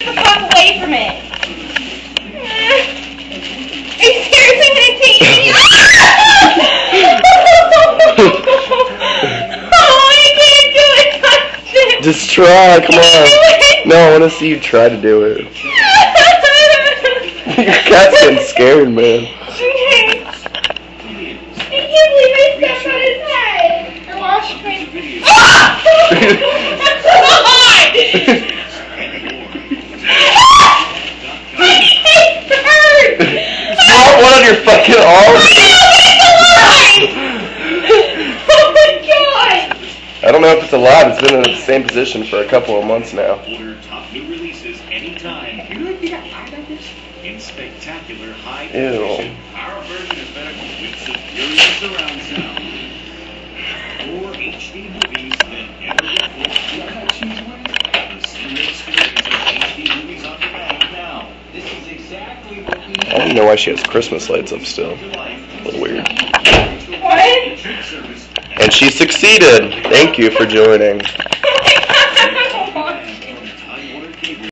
Walk away from it. Are you seriously going to take me? Oh, I can't do it. Just try, come on. No, I want to see you try to do it. Your cat's getting scared, man. I can't believe I stepped on his head. I lost my... Drop one on your fucking arm. Oh my god! I don't know if it's alive. It's been in the same position for a couple of months now. Order top new releases anytime. In spectacular high Ew. definition, our version is better with superior surround sound. More HD movies than ever before. The same experience of HD movies on demand now. This is exactly what we I don't know why she has Christmas lights up still. A little weird. What? And she succeeded. Thank you for joining.